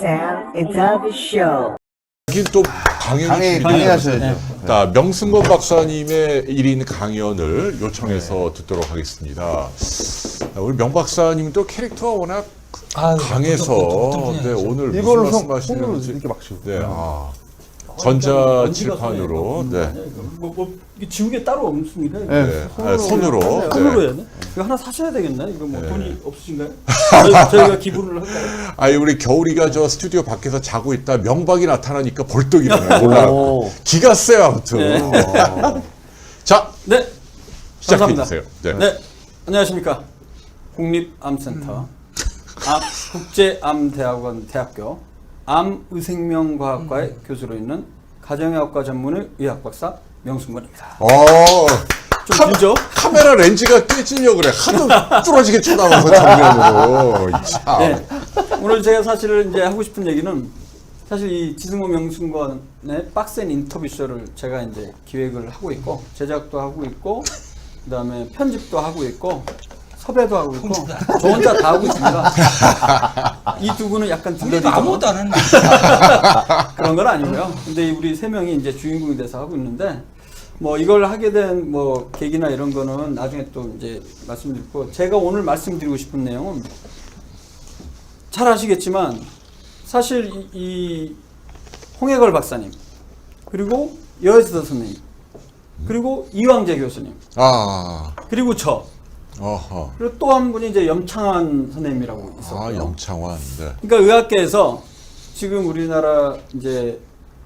Sam and Dubby Show. 여긴 또 강연이 강의하셔야죠. 자, 명승건 박사님의 1인 강연을 요청해서 듣도록 하겠습니다. 우리 명 박사님도 캐릭터가 워낙 강해서 네, 오늘 무슨 이걸로 말씀하시는지 이렇게 막 치고. 네, 전자 칠판으로 네. 이게 지우개 따로 없습니까? 네. 손으로 손으로 네. 해야 돼? 이거 하나 사셔야 되겠네. 이거 뭐 네. 돈이 없으신가요? 저희가 기부를 할까요? 아니 우리 겨울이가 저 스튜디오 밖에서 자고 있다 명박이 나타나니까 벌떡 일어나요. 몰라. 기가 세요 아무튼. 네. 자, 네. 시작해 감사합니다. 주세요. 네. 네. 안녕하십니까. 국립암센터 국제암대학원 대학교 암의생명과학과의 교수로 있는 가정의학과 전문의 의학 박사 명승건입니다. 좀 길죠? 카메라 렌즈가 깨지려고 그래. 하도 뚫어지게 쳐다봐서 정면으로. 참. 네. 오늘 제가 사실 이제 하고 싶은 얘기는 사실 이 지승호 명승건의 빡센 인터뷰쇼를 제가 이제 기획을 하고 있고 제작도 하고 있고 그다음에 편집도 하고 있고 섭외도 하고 있고 저 혼자 다 하고 있습니다. 이 두 분은 약간 들려주죠. 아무것도 안 했나? 그런 건 아니고요. 근데 우리 세 명이 이제 주인공이 돼서 하고 있는데 뭐 이걸 하게 된 뭐 계기나 이런 거는 나중에 또 이제 말씀드리고 제가 오늘 말씀드리고 싶은 내용은 잘 아시겠지만 사실 이 홍해걸 박사님 그리고 여혜수도 선생님 그리고 이광재 교수님 그리고 저 어허. 그리고 또 한 분이 이제 염창환 선생님이라고 있었고요. 염창환. 네. 그러니까 의학계에서 지금 우리나라 이제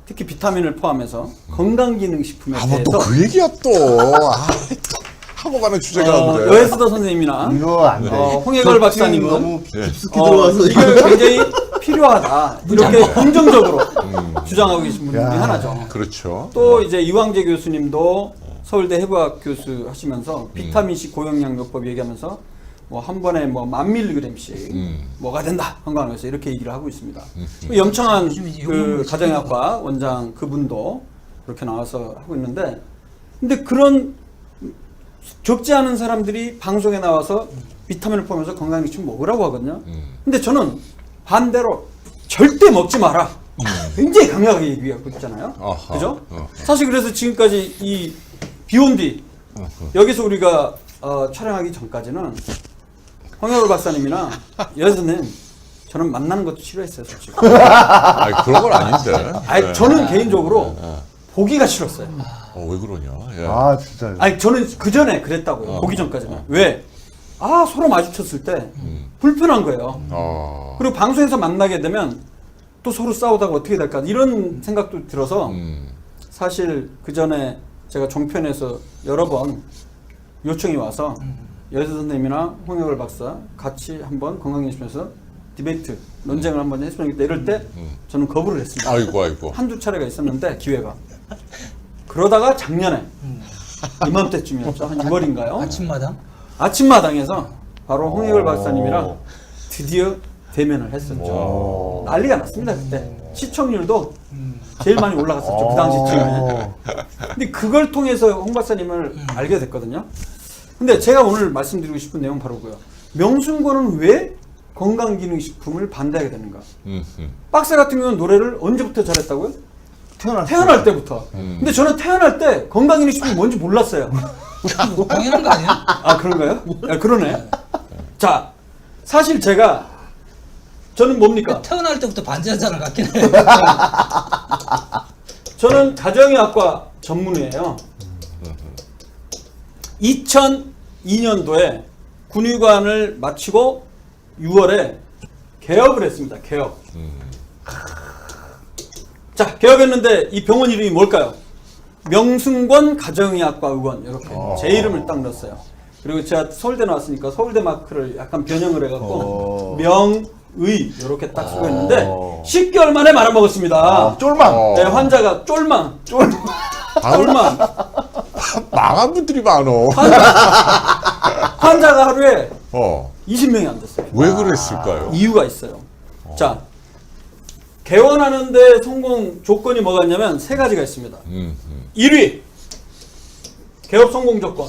특히 비타민을 포함해서 건강기능식품에 뭐 대해서 또 그 얘기야 또. 하고가는 주제가 안 돼. 여혜수도 선생님이나 이거 안 돼. 홍해걸 박사님은 너무 깊숙이 어, 들어와서 이걸 굉장히 필요하다 이렇게 긍정적으로 주장하고 계신 분 중에 하나죠. 그렇죠. 또 이제 이광재 교수님도 서울대 해부학 교수 하시면서 비타민C 고용량요법 얘기하면서 뭐 한 번에 뭐 1000mg씩 뭐가 된다 건강하면서 이렇게 얘기를 하고 있습니다. 염창환 그 가정의학과 원장 그분도 그렇게 나와서 하고 있는데 근데 그런 적지 않은 사람들이 방송에 나와서 비타민을 포함해서 건강식품 먹으라고 하거든요. 근데 저는 반대로 절대 먹지 마라. 굉장히 강력하게 얘기하고 있잖아요. 아하. 그죠? 사실 그래서 지금까지 이 비욘디 여기서 우리가 촬영하기 전까지는 홍해걸 박사님이나 여선생님 저는 만나는 것도 싫어했어요, 솔직히. 아니, 그런 건 아닌데. 아니, 저는 개인적으로 보기가 싫었어요. 왜 그러냐. 예. 아 진짜. 아니 저는 그 전에 그랬다고요. 보기 전까지는. 왜? 서로 마주쳤을 때 불편한 거예요. 그리고 방송에서 만나게 되면 또 서로 싸우다가 어떻게 될까 이런 생각도 들어서 사실 그 전에 제가 종편에서 여러 번 요청이 와서 여혜수 선생님이나 홍해걸 박사 같이 한번 건강기능식품에서 디베이트 논쟁을 한번 했으면 좋겠다 이럴 때 저는 거부를 했습니다. 아이고. 한두 차례가 있었는데 기회가. 그러다가 작년에 이맘때쯤이었죠. 한 6월인가요? 아침마당에서 바로 홍해걸 박사님이랑 드디어 대면을 했었죠. 난리가 났습니다 그때. 시청률도 제일 많이 올라갔었죠. 그 당시쯤에. 근데 그걸 통해서 홍 박사님을 알게 됐거든요. 근데 제가 오늘 말씀드리고 싶은 내용은 바로 그거예요. 명승건은 왜 건강기능식품을 반대하게 되는가? 박사 같은 경우는 노래를 언제부터 잘했다고요? 태어날 때부터. 근데 저는 태어날 때 건강기능식품이 뭔지 몰랐어요. 당연한 거 아니야? 아 그런가요? 그러네. 자, 사실 저는 뭡니까? 태어날 때부터 반지하잖아 같긴 해. 저는 가정의학과 전문의예요. 2002년도에 군의관을 마치고 6월에 개업을 했습니다. 개업. 자, 개업했는데 이 병원 이름이 뭘까요? 명승건 가정의학과 의원 이렇게 제 이름을 딱 넣었어요. 그리고 제가 서울대 나왔으니까 서울대 마크를 약간 변형을 해갖고 명의 이렇게 딱 쓰고 있는데 10개월 만에 말아먹었습니다. 쫄망. 네, 환자가 쫄망. 망한 분들이 많어. 환자가 하루에 20명이 안 됐어요. 왜 그랬을까요? 이유가 있어요. 자, 개원하는데 성공 조건이 뭐가 있냐면 세 가지가 있습니다. 1위 개업 성공 조건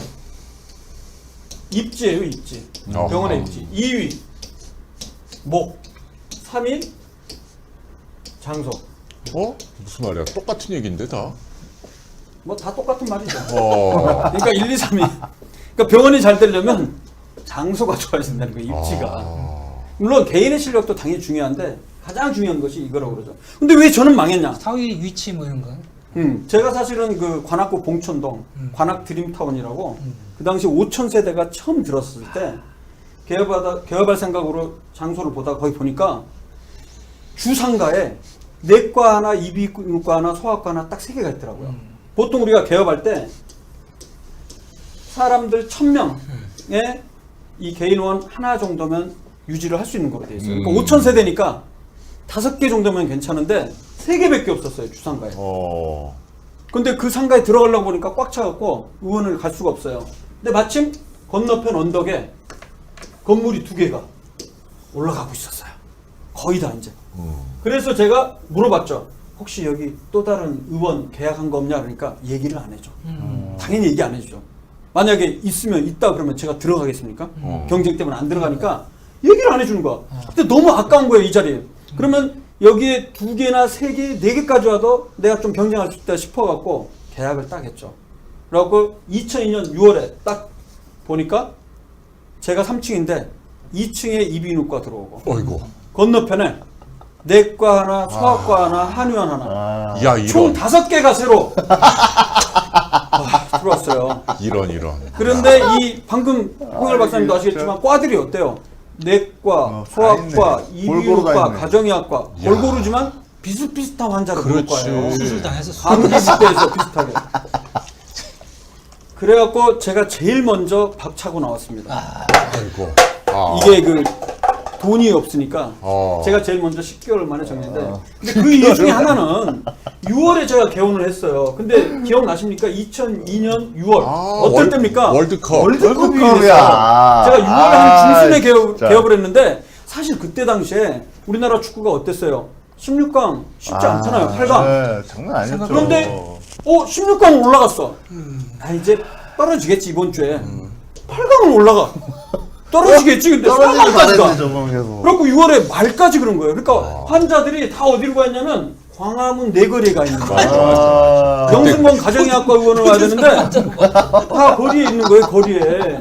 입지예요, 입지. 병원의 입지. 2위 목. 3위 장소. 무슨 말이야? 똑같은 얘기인데 다. 뭐 다 똑같은 말이죠. 어. 그러니까 1, 2, 3이. 그러니까 병원이 잘 되려면 장소가 좋아야 된다는 거예요. 입지가. 물론 개인의 실력도 당연히 중요한데 가장 중요한 것이 이거라고 그러죠. 근데 왜 저는 망했냐? 사위 위치 뭐 이런 거. 제가 사실은 그 관악구 봉천동 관악 드림타운이라고 그 당시 5천 세대가 처음 들었을 때 개업할 생각으로 장소를 보다가 거기 보니까 주상가에 내과 하나, 이비인후과 하나, 소아과 하나 딱 3개가 있더라고요. 보통 우리가 개업할 때 사람들 1000명에 이 개인원 하나 정도면 유지를 할 수 있는 거로 돼 있어요. 그러니까 5천 세대니까 5개 정도면 괜찮은데 3개밖에 없었어요, 주상가에. 근데 그 상가에 들어가려고 보니까 꽉 차갖고 의원을 갈 수가 없어요. 근데 마침 건너편 언덕에 건물이 2개가 올라가고 있었어요. 거의 다 이제. 그래서 제가 물어봤죠. 혹시 여기 또 다른 의원 계약한 거 없냐? 그러니까 얘기를 안 해줘. 당연히 얘기 안 해주죠. 만약에 있으면 있다 그러면 제가 들어가겠습니까? 경쟁 때문에 안 들어가니까 얘기를 안 해주는 거야. 근데 너무 아까운 거예요, 이 자리에. 그러면 여기에 2개나 3개, 4개까지 와도 내가 좀 경쟁할 수 있다 싶어갖고 계약을 딱 했죠. 그래갖고 2002년 6월에 딱 보니까 제가 3층인데 2층에 이비인후과 들어오고 어이구. 건너편에 내과 하나, 소아과 하나, 한의원 하나. 야, 이런. 총 5개가 새로 들어왔어요. 이런. 그런데 이 방금 홍열 박사님도 아시겠지만 과들이 어때요? 내과, 소아과, 이비인후과, 가정의학과 골고루지만 비슷비슷한 환자를 볼 거예요. 수술 당했어. 감기 때에서 비슷하게. 그래갖고 제가 제일 먼저 박차고 나왔습니다. 아이고. 이게 그 돈이 없으니까 제가 제일 먼저 10개월 만에 정리했는데 근데 그 이유 중에 하나는 6월에 제가 개원을 했어요. 근데 기억나십니까? 2002년 6월 어떨 때입니까? 월드컵이 됐어요. 제가 6월에 한 중순에 개업을 했는데 사실 그때 당시에 우리나라 축구가 어땠어요? 16강 쉽지 않잖아요. 8강. 네, 장난 아니었죠. 그런데 16강 올라갔어. 이제 떨어지겠지 이번 주에. 8강은 올라가. 떨어지겠지. 근데 4강까지 가. 그래갖고 6월에 말까지 그런 거예요. 그러니까 환자들이 다 어디로 가 있냐면 광화문 내거리에 가 있는 거예요. 영승건 가정의학과 의원을 와야 되는데 다 거리에 있는 거예요. 거리에.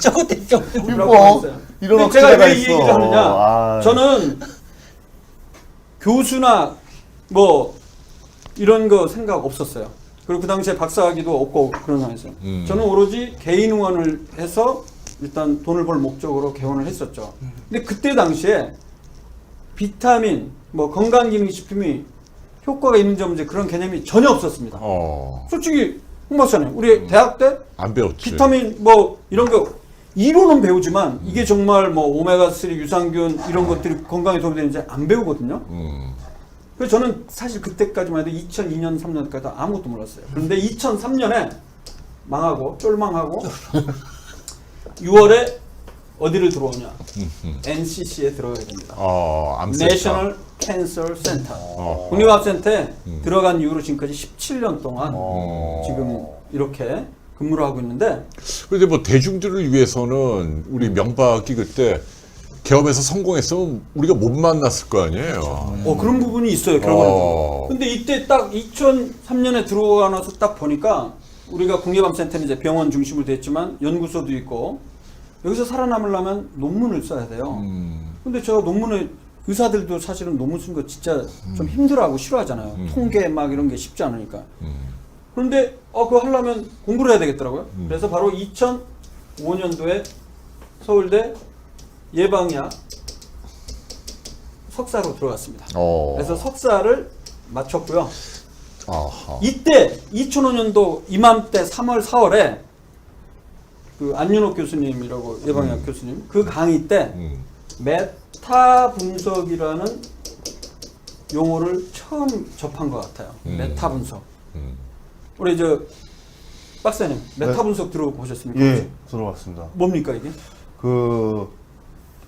저거 대표. 근데 제가 왜 이 얘기를 하느냐. 저는 교수나 뭐 이런 거 생각 없었어요. 그리고 그 당시에 박사학위도 없고 그런 상황이었어요. 저는 오로지 개인 의원을 해서 일단 돈을 벌 목적으로 개원을 했었죠. 근데 그때 당시에 비타민, 뭐 건강기능식품이 효과가 있는지 없는지 그런 개념이 전혀 없었습니다. 솔직히 홍 박사님, 우리 대학 때 안 배웠지. 비타민 뭐 이런 거 이론은 배우지만 이게 정말 뭐 오메가3 유산균 이런 것들이 건강에 도움이 되는지 안 배우거든요. 그래서 저는 사실 그때까지만 해도 2002년, 3년까지 아무것도 몰랐어요. 그런데 2003년에 망하고 쫄망하고 6월에 어디를 들어오냐? NCC에 들어가게 됩니다. National Cancer Center. 국립암센터에 들어간 이후로 지금까지 17년 동안 지금 이렇게 근무를 하고 있는데. 그런데 뭐 대중들을 위해서는 우리 명박이 그때 개업에서 성공했으면 우리가 못 만났을 거 아니에요. 그런 부분이 있어요. 결과는. 근데 이때 딱 2003년에 들어가 나서 딱 보니까 우리가 국립암센터는 이제 병원 중심으로 됐지만 연구소도 있고 여기서 살아남으려면 논문을 써야 돼요. 근데 제가 논문을 의사들도 사실은 논문 쓰는 거 진짜 좀 힘들어하고 싫어하잖아요. 통계 막 이런 게 쉽지 않으니까. 그런데 그거 하려면 공부를 해야 되겠더라고요. 그래서 바로 2005년도에 서울대 예방의학 석사로 들어갔습니다. 그래서 석사를 마쳤고요. 이때 2005년도 이맘때 3월, 4월에 그 안윤옥 교수님이라고 예방의학 교수님 그 강의 때 메타 분석이라는 용어를 처음 접한 것 같아요. 메타 분석. 우리 박사님 메타 분석 들어보셨습니까? 예, 들어봤습니다. 뭡니까 이게?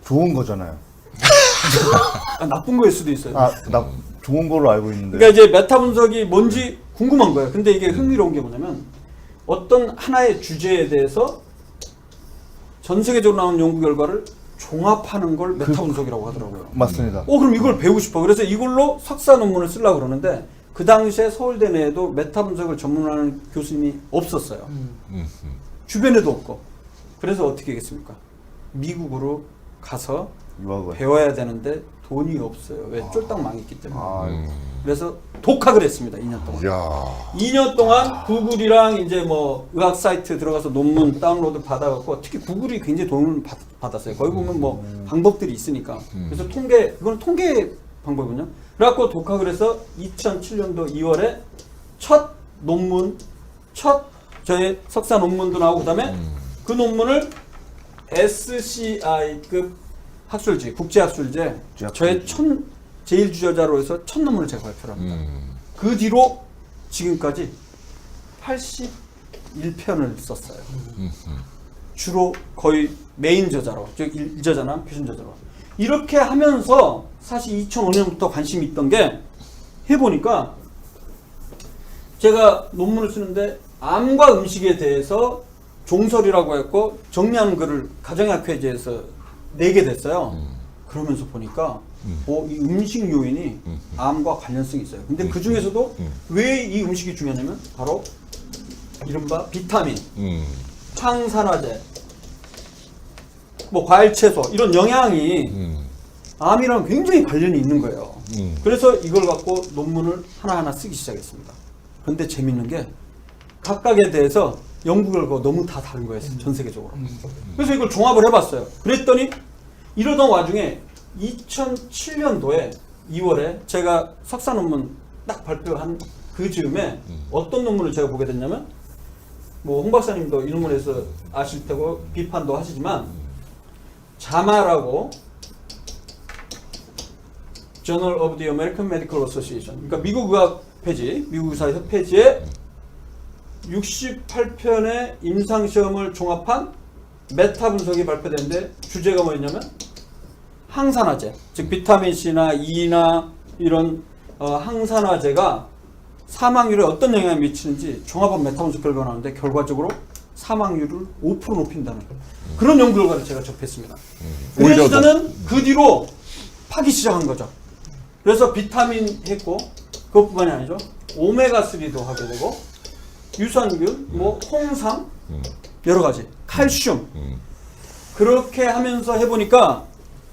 좋은 거잖아요. 나쁜 거일 수도 있어요. 나 좋은 걸로 알고 있는데. 그러니까 이제 메타 분석이 뭔지 궁금한 거예요. 근데 이게 흥미로운 게 뭐냐면 어떤 하나의 주제에 대해서 전 세계적으로 나온 연구 결과를 종합하는 걸 메타 분석이라고 하더라고요. 맞습니다. 그럼 이걸 배우고 싶어. 그래서 이걸로 석사 논문을 쓰려고 그러는데 그 당시에 서울대 내에도 메타 분석을 전문하는 교수님이 없었어요. 주변에도 없고. 그래서 어떻게 하겠습니까? 미국으로 가서 유학을. 배워야 되는데 돈이 없어요. 왜? 쫄딱 망했기 때문에. 아, 그래서 독학을 했습니다. 2년 동안. 야. 2년 동안 구글이랑 이제 뭐 의학 사이트 들어가서 논문 다운로드 받아갖고 특히 구글이 굉장히 도움을 받았어요. 거기 보면 뭐 방법들이 있으니까. 그래서 그건 통계 방법이거든요. 그래갖고 독학을 해서 2007년도 2월에 첫 논문, 저의 석사 논문도 나오고 그다음에 그 논문을 SCI급 학술지, 국제학술지에 저의 제일 주저자로 해서 첫 논문을 제가 발표를 합니다. 그 뒤로 지금까지 81편을 썼어요. 주로 거의 메인 저자로, 즉 1저자나 표준 저자로. 이렇게 하면서 사실 2005년부터 관심이 있던 게 해보니까 제가 논문을 쓰는데 암과 음식에 대해서 종설이라고 했고 정리하는 글을 가정의학회지에서 내게 됐어요. 그러면서 보니까 이 음식 요인이 암과 관련성이 있어요. 근데 그 중에서도 왜 이 음식이 중요하냐면 바로 이른바 비타민, 항산화제, 뭐 과일 채소 이런 영양이 암이랑 굉장히 관련이 있는 거예요. 그래서 이걸 갖고 논문을 하나하나 쓰기 시작했습니다. 그런데 재밌는 게 각각에 대해서 연구 결과가 너무 다 다른 거예요. 전 세계적으로. 그래서 이걸 종합을 해봤어요. 그랬더니 이러던 와중에 2007년도에 2월에 제가 석사 논문 딱 발표한 그 즈음에 어떤 논문을 제가 보게 됐냐면 뭐 홍 박사님도 이 논문에서 아실 테고 비판도 하시지만 자마라고 Journal of the American Medical Association 그러니까 미국 의학 페이지, 미국 의사 협회지에 68편의 임상시험을 종합한 메타 분석이 발표됐는데 주제가 뭐였냐면 항산화제, 즉 비타민C나 E나 이런 항산화제가 사망률에 어떤 영향을 미치는지 종합한 메타 분석 결과가 나오는데 결과적으로 사망률을 5% 높인다는 그런 연구 결과를 제가 접했습니다. 그래서 저는 그 뒤로 파기 시작한 거죠. 그래서 비타민 했고 그것뿐만이 아니죠. 오메가3도 하게 되고 유산균, 뭐 홍삼 여러 가지, 칼슘 그렇게 하면서 해보니까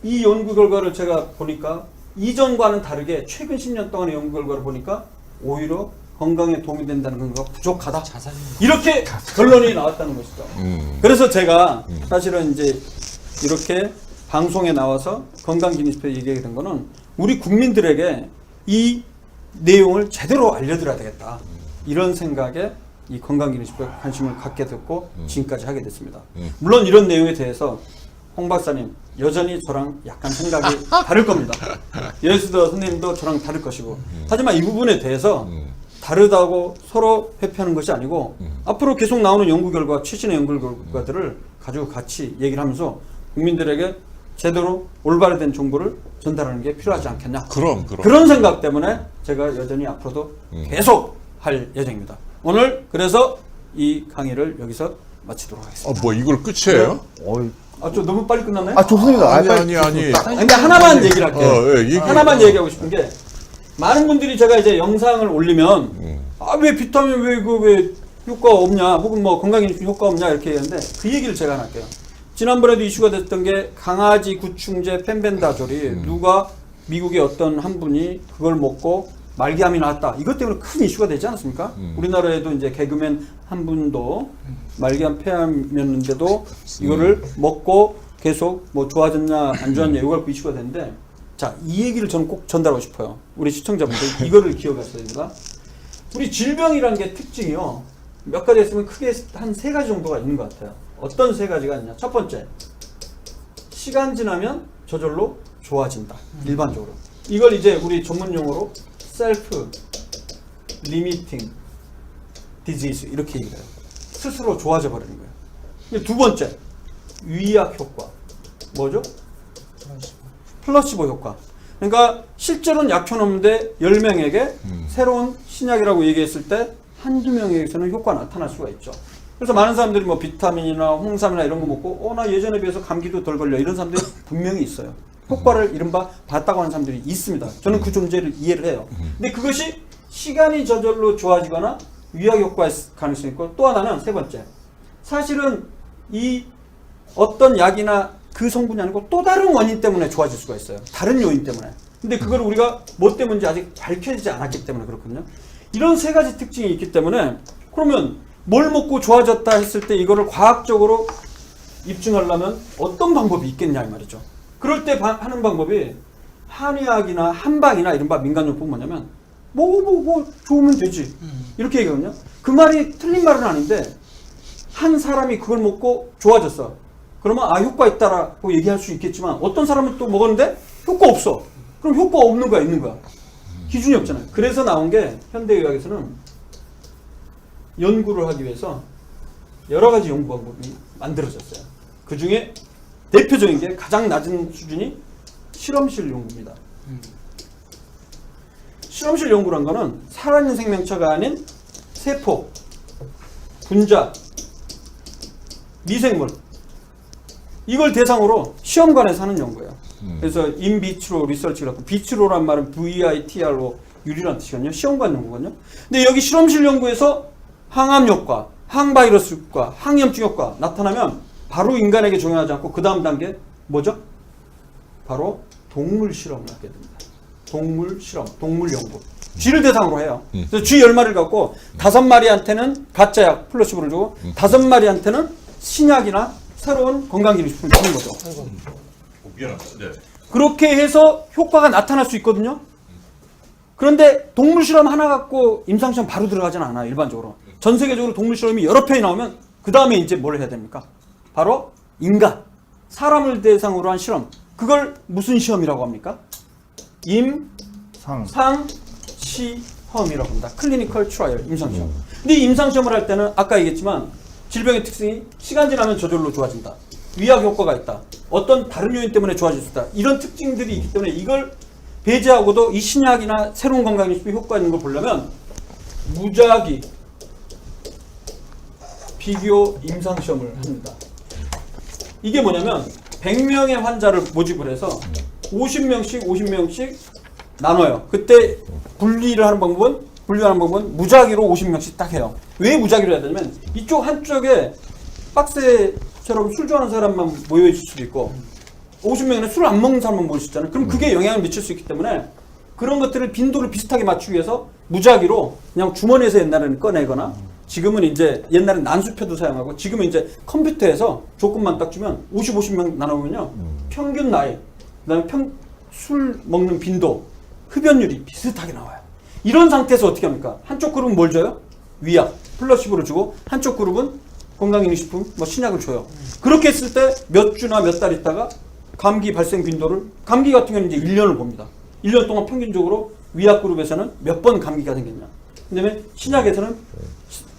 이 연구 결과를 제가 보니까 이전과는 다르게 최근 10년 동안의 연구 결과를 보니까 오히려 건강에 도움이 된다는 건가 부족하다. 이렇게 결론이 나왔다는 것이죠. 그래서 제가 사실은 이제 이렇게 방송에 나와서 건강기능식표 얘기하게 된 거는 우리 국민들에게 이 내용을 제대로 알려드려야 되겠다. 이런 생각에 이 건강기능식표에 관심을 갖게 됐고 지금까지 하게 됐습니다. 물론 이런 내용에 대해서 홍 박사님 여전히 저랑 약간 생각이 다를 겁니다. 예수도 선생님도 저랑 다를 것이고 하지만 이 부분에 대해서 다르다고 서로 회피하는 것이 아니고 앞으로 계속 나오는 연구 결과, 최신의 연구 결과들을 가지고 같이 얘기를 하면서 국민들에게 제대로 올바로 된 정보를 전달하는 게 필요하지 않겠냐. 그럼. 그런 생각 때문에 제가 여전히 앞으로도 계속 할 예정입니다. 오늘 그래서 이 강의를 여기서 마치도록 하겠습니다. 뭐 이걸 끝이에요? 좀 너무 빨리 끝났나요? 좋습니다. 아니. 근데 하나만 얘기를 할게요. 하나만 얘기하고 싶은 게 많은 분들이 제가 이제 영상을 올리면 왜 비타민 왜 효과가 없냐 혹은 뭐 건강기능식 효과 없냐 이렇게 얘기하는데 그 얘기를 제가 하나 할게요. 지난번에도 이슈가 됐던 게 강아지 구충제 펜벤다졸이 누가 미국의 어떤 한 분이 그걸 먹고 말기암이 나왔다. 이것 때문에 큰 이슈가 되지 않았습니까? 우리나라에도 이제 개그맨 한 분도 말기암 폐암이었는데도 이거를 먹고 계속 뭐 좋아졌냐 안 좋았냐 이거 갖고 이슈가 됐는데 자, 이 얘기를 저는 꼭 전달하고 싶어요. 우리 시청자분들 이거를 기억하셔야 됩니다. 우리 질병이란 게 특징이요. 몇 가지 있으면 크게 한 3가지 정도가 있는 것 같아요. 어떤 3가지가 있냐. 첫 번째, 시간 지나면 저절로 좋아진다. 일반적으로. 이걸 이제 우리 전문 용어로 셀프 리미팅 디지즈 이렇게 얘기를 해요. 스스로 좋아져 버리는 거예요. 두 번째, 위약 효과. 뭐죠? 플라시보 효과. 그러니까 실제로는 약효는 없는데 10명에게 새로운 신약이라고 얘기했을 때 한두 명에게서는 효과가 나타날 수가 있죠. 그래서 많은 사람들이 뭐 비타민이나 홍삼이나 이런 거 먹고 나 예전에 비해서 감기도 덜 걸려 이런 사람들이 분명히 있어요. 효과를 이른바 봤다고 하는 사람들이 있습니다. 저는 그 존재를 이해를 해요. 근데 그것이 시간이 저절로 좋아지거나 위약 효과의 가능성이 있고, 또 하나는 세 번째, 사실은 이 어떤 약이나 그 성분이 아니고 또 다른 원인 때문에 좋아질 수가 있어요. 다른 요인 때문에. 근데 그걸 우리가 뭐 때문인지 아직 밝혀지지 않았기 때문에 그렇거든요. 이런 세 가지 특징이 있기 때문에, 그러면 뭘 먹고 좋아졌다 했을 때 이거를 과학적으로 입증하려면 어떤 방법이 있겠냐 이 말이죠. 그럴 때 하는 방법이 한의학이나 한방이나 이른바 민간요법 뭐냐면 뭐 좋으면 되지 이렇게 얘기하거든요. 그 말이 틀린 말은 아닌데, 한 사람이 그걸 먹고 좋아졌어. 그러면 효과 있다라고 얘기할 수 있겠지만, 어떤 사람은 또 먹었는데 효과 없어. 그럼 효과 없는 거야, 있는 거야? 기준이 없잖아요. 그래서 나온 게 현대의학에서는 연구를 하기 위해서 여러 가지 연구 방법이 만들어졌어요. 그 중에 대표적인 게 가장 낮은 수준이 실험실 연구입니다. 실험실 연구란 거는 살아있는 생명체가 아닌 세포, 분자, 미생물, 이걸 대상으로 시험관에서 하는 연구예요. 그래서 인비트로 리서치라고, 비트로란 말은 VITRO, 유리란 뜻이거든요. 시험관 연구거든요. 근데 여기 실험실 연구에서 항암 효과, 항바이러스 효과, 항염증 효과 나타나면 바로 인간에게 적용하지 않고 그 다음 단계 뭐죠? 바로 동물 실험을 하게 됩니다. 동물 실험, 동물 연구. 쥐를 대상으로 해요. 그래서 쥐 10마리를 갖고 5마리한테는 가짜약 플러시보를 주고 5마리한테는 신약이나 새로운 건강기능식품을 주는 거죠. 미안합니다. 네. 그렇게 해서 효과가 나타날 수 있거든요. 그런데 동물 실험 하나 갖고 임상시험 바로 들어가지는 않아요. 일반적으로. 전 세계적으로 동물 실험이 여러 편이 나오면 그 다음에 이제 뭘 해야 됩니까? 바로 인간, 사람을 대상으로 한 실험. 그걸 무슨 시험이라고 합니까? 임상시험이라고 합니다. 클리니컬 트라이얼, 임상시험. 근데 이 임상시험을 할 때는 아까 얘기했지만 질병의 특성이 시간 지나면 저절로 좋아진다. 위약 효과가 있다. 어떤 다른 요인 때문에 좋아질 수 있다. 이런 특징들이 있기 때문에 이걸 배제하고도 이 신약이나 새로운 건강기능식품 효과 있는 걸 보려면 무작위 비교 임상시험을 합니다. 이게 뭐냐면 100명의 환자를 모집을 해서 50명씩 나눠요. 그때 분류하는 방법은 무작위로 50명씩 딱 해요. 왜 무작위로 해야 되냐면 이쪽 한쪽에 박스처럼 술 좋아하는 사람만 모여 있을 수도 있고 50명에는 술 안 먹는 사람만 모일 수 있잖아요. 그럼 그게 영향을 미칠 수 있기 때문에 그런 것들을 빈도를 비슷하게 맞추기 위해서 무작위로 그냥 주머니에서 옛날에는 꺼내거나, 지금은 이제 옛날엔 난수표도 사용하고, 지금은 이제 컴퓨터에서 조건만 딱 주면 50명 나눠보면요, 평균 나이, 그다음에 술 먹는 빈도, 흡연율이 비슷하게 나와요. 이런 상태에서 어떻게 합니까? 한쪽 그룹은 뭘 줘요? 위약, 플러시보를 주고, 한쪽 그룹은 건강기능식품, 신약을 줘요. 그렇게 했을 때 몇 주나 몇 달 있다가 감기 발생 빈도를, 감기 같은 경우는 이제 1년을 봅니다. 1년 동안 평균적으로 위약 그룹에서는 몇 번 감기가 생겼냐. 그다음에 신약에서는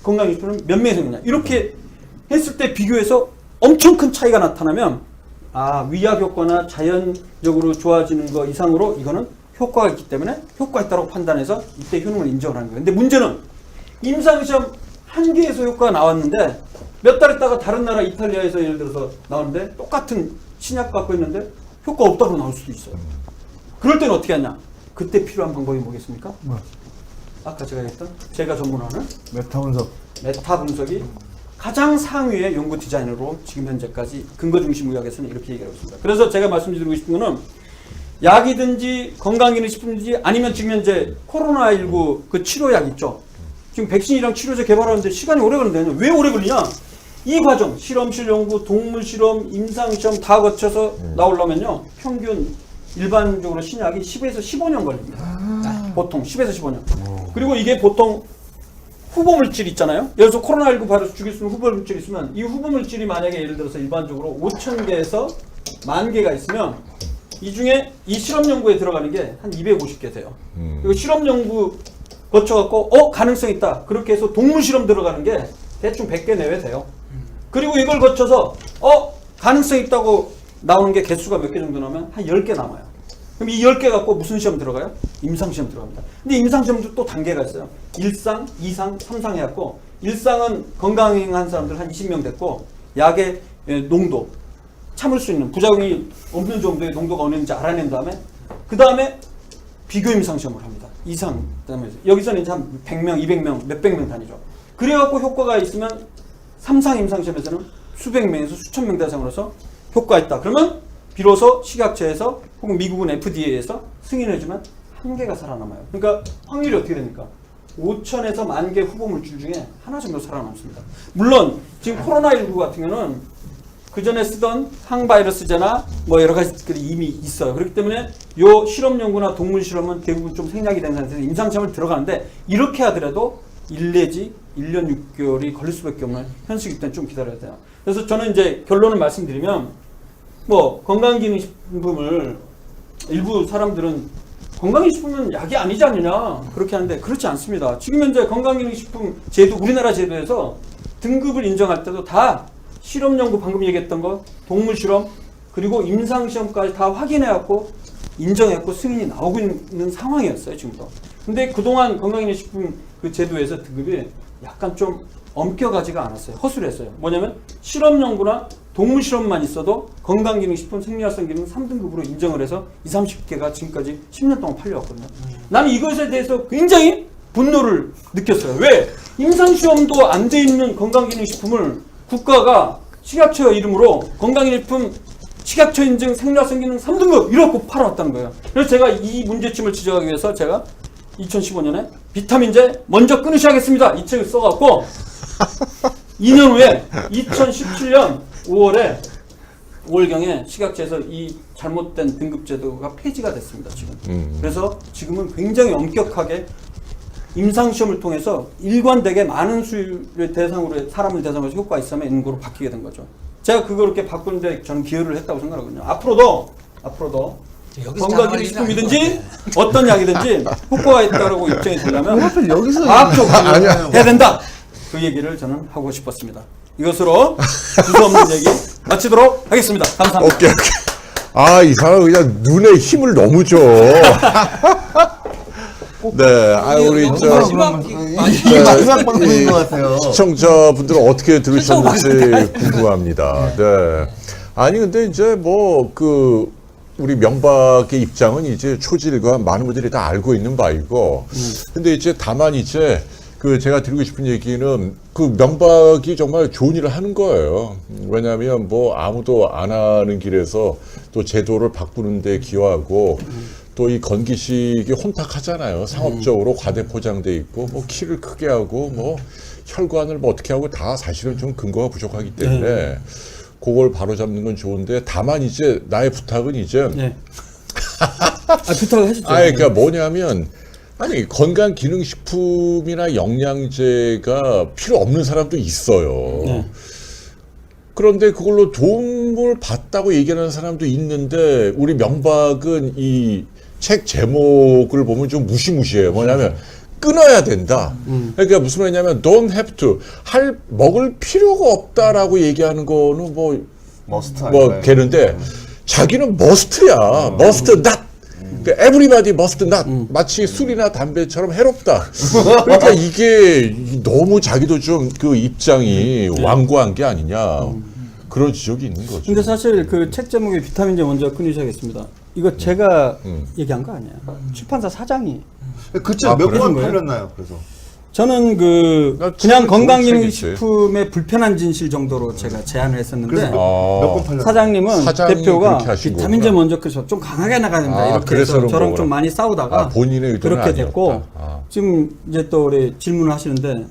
건강기능식품은 몇 명이 생겼냐. 이렇게 했을 때 비교해서 엄청 큰 차이가 나타나면 위약 효과나 자연적으로 좋아지는 거 이상으로 이거는 효과가 있기 때문에 효과 있다고 판단해서 이때 효능을 인정을 하는 거예요. 근데 문제는 임상시험 한 개에서 효과가 나왔는데 몇 달 있다가 다른 나라 이탈리아에서 예를 들어서 나오는데 똑같은 신약 갖고 있는데 효과 없다고 나올 수도 있어요. 그럴 때는 어떻게 하냐? 그때 필요한 방법이 뭐겠습니까? 아까 제가 했던, 제가 전문하는 메타 분석이 가장 상위의 연구 디자인으로 지금 현재까지 근거 중심 의학에서는 이렇게 얘기하고 있습니다. 그래서 제가 말씀드리고 싶은 거는 약이든지 건강기능식품이든지 아니면 지금 현재 코로나19 그 치료약 있죠. 지금 백신이랑 치료제 개발하는데 시간이 오래 걸린다요. 왜 오래 걸리냐? 이 과정, 실험실 연구, 동물 실험, 임상 시험 다 거쳐서 나오려면요, 평균 일반적으로 신약이 10에서 15년 걸립니다. 보통 10에서 15년. 그리고 이게 보통 후보물질 있잖아요. 예를 들어서 코로나19 바이러스 죽일 수 있는 후보물질이 있으면 이 후보물질이 만약에 예를 들어서 일반적으로 5,000개에서 10,000개가 있으면 이 중에 이 실험 연구에 들어가는 게 한 250개 돼요. 그리고 실험 연구 거쳐갖고 가능성 있다. 그렇게 해서 동물 실험 들어가는 게 대충 100개 내외 돼요. 그리고 이걸 거쳐서 가능성 있다고 나오는 게 개수가 몇 개 정도 나오면 한 10개 남아요. 그럼 이 10개 갖고 무슨 시험 들어가요? 임상시험 들어갑니다. 근데 임상시험도 또 단계가 있어요. 1상, 2상, 3상 해갖고 일상은 건강한 사람들 한 20명 됐고 약의 농도 참을 수 있는 부작용이 없는 정도의 농도가 어느 정도인지 알아낸 다음에 그 다음에 비교 임상 시험을 합니다. 이상 그다음에 여기서는 이제 한 100명, 200명, 몇백 명 단위죠. 그래갖고 효과가 있으면 3상 임상 시험에서는 수백 명에서 수천 명 대상으로서 효과 있다. 그러면 비로소 식약처에서 혹은 미국은 FDA에서 승인해주면 한 개가 살아남아요. 그러니까 확률이 어떻게 됩니까? 5천에서 10,000개 후보 물질 중에 하나 정도 살아남습니다. 물론 지금 코로나19 같은 경우는 그 전에 쓰던 항바이러스제나 뭐 여러 가지들이 이미 있어요. 그렇기 때문에 요 실험 연구나 동물 실험은 대부분 좀 생략이 된 상태에서 임상시험을 들어가는데 이렇게 하더라도 1 내지 1년 6개월이 걸릴 수밖에 없는 현실이기 때문에 좀 기다려야 돼요. 그래서 저는 이제 결론을 말씀드리면 뭐 건강기능식품을 일부 사람들은 건강기능식품은 약이 아니지 않느냐 그렇게 하는데 그렇지 않습니다. 지금 현재 건강기능식품 제도 우리나라 제도에서 등급을 인정할 때도 다 실험 연구 방금 얘기했던 거 동물 실험 그리고 임상 시험까지 다 확인해갖고 인정했고 승인이 나오고 있는 상황이었어요 지금도. 근데 그동안 건강기능식품 그 제도에서 등급이 약간 좀 엄격하지가 않았어요. 허술했어요. 뭐냐면 실험 연구나 동물 실험만 있어도 건강기능식품 생리활성 기능 3등급으로 인정을 해서 20, 30개가 지금까지 10년 동안 팔려왔거든요. 나는 이것에 대해서 굉장히 분노를 느꼈어요. 왜? 임상시험도 안 돼 있는 건강기능식품을 국가가 식약처 이름으로 건강기능식품 식약처 인증 생리활성 기능 3등급 이렇게 팔아왔다는 거예요. 그래서 제가 이 문제점을 지적하기 위해서 제가 2015년에 비타민제 먼저 끊으셔야겠습니다. 이 책을 써갖고 2년 후에 2017년 5월경에 식약처에서 이 잘못된 등급제도가 폐지가 됐습니다. 지금. 그래서 지금은 굉장히 엄격하게 임상시험을 통해서 일관되게 많은 수율의 대상으로 사람을 대상으로 해서 효과가 있으면 있는 거로 바뀌게 된 거죠. 제가 그렇게 바꾸는데 저는 기여를 했다고 생각하거든요. 앞으로도 건강기능식품이든지 어떤 약이든지 효과가 있다고 입장이 되려면 과학적으로 해야 된다. 그 얘기를 저는 하고 싶었습니다. 이것으로 두서없는 얘기 마치도록 하겠습니다. 감사합니다. 오케이. 아, 이 사람 그냥 눈에 힘을 너무 줘. 네, 우리 마지막 방송인 것 같아요. 시청자분들은 어떻게 들으셨는지 궁금합니다. 네. 아니 근데 이제 뭐 우리 명박의 입장은 이제 초질과 많은 분들이 다 알고 있는 바이고, 근데 이제 다만 이제 제가 드리고 싶은 얘기는 명박이 정말 좋은 일을 하는 거예요. 왜냐하면 뭐 아무도 안 하는 길에서 또 제도를 바꾸는 데 기여하고 또 이 건기식이 혼탁하잖아요. 상업적으로 과대 포장돼 있고 뭐 키를 크게 하고 뭐 혈관을 뭐 어떻게 하고 다 사실은 좀 근거가 부족하기 때문에 그걸 바로잡는 건 좋은데 다만 이제 나의 부탁은 이제 부탁을 하시죠. 그러니까 뭐냐면 건강기능식품이나 영양제가 필요 없는 사람도 있어요. 그런데 그걸로 도움을 받다고 얘기하는 사람도 있는데 우리 명박은 이 책 제목을 보면 좀 무시무시해요. 뭐냐면 끊어야 된다. 그러니까 무슨 말이냐면 don't have to 먹을 필요가 없다라고 얘기하는 거는 뭐 되는데 자기는 must야. must not. 그러니까 everybody must not. 마치 술이나 담배처럼 해롭다. 그러니까 이게 너무 자기도 좀 입장이 완고한 게 아니냐. 그런 지적이 있는 거죠. 근데 사실 책 제목에 비타민제 먼저 끊으셔야겠습니다. 이거 제가 얘기한 거 아니에요. 출판사 사장이. 그 책 몇 번 팔렸나요? 그래서 저는 그냥 건강기능식품의 불편한 진실 정도로 제가 제안을 했었는데 몇 번 팔렸나요? 사장님은 대표가 비타민제 거구나. 먼저 끊어서 좀 강하게 나가야 된다 이렇게 해서 저랑 좀 많이 싸우다가 본인의 의도는 그렇게 아니었다. 됐고 지금 이제 또 우리 질문을 하시는데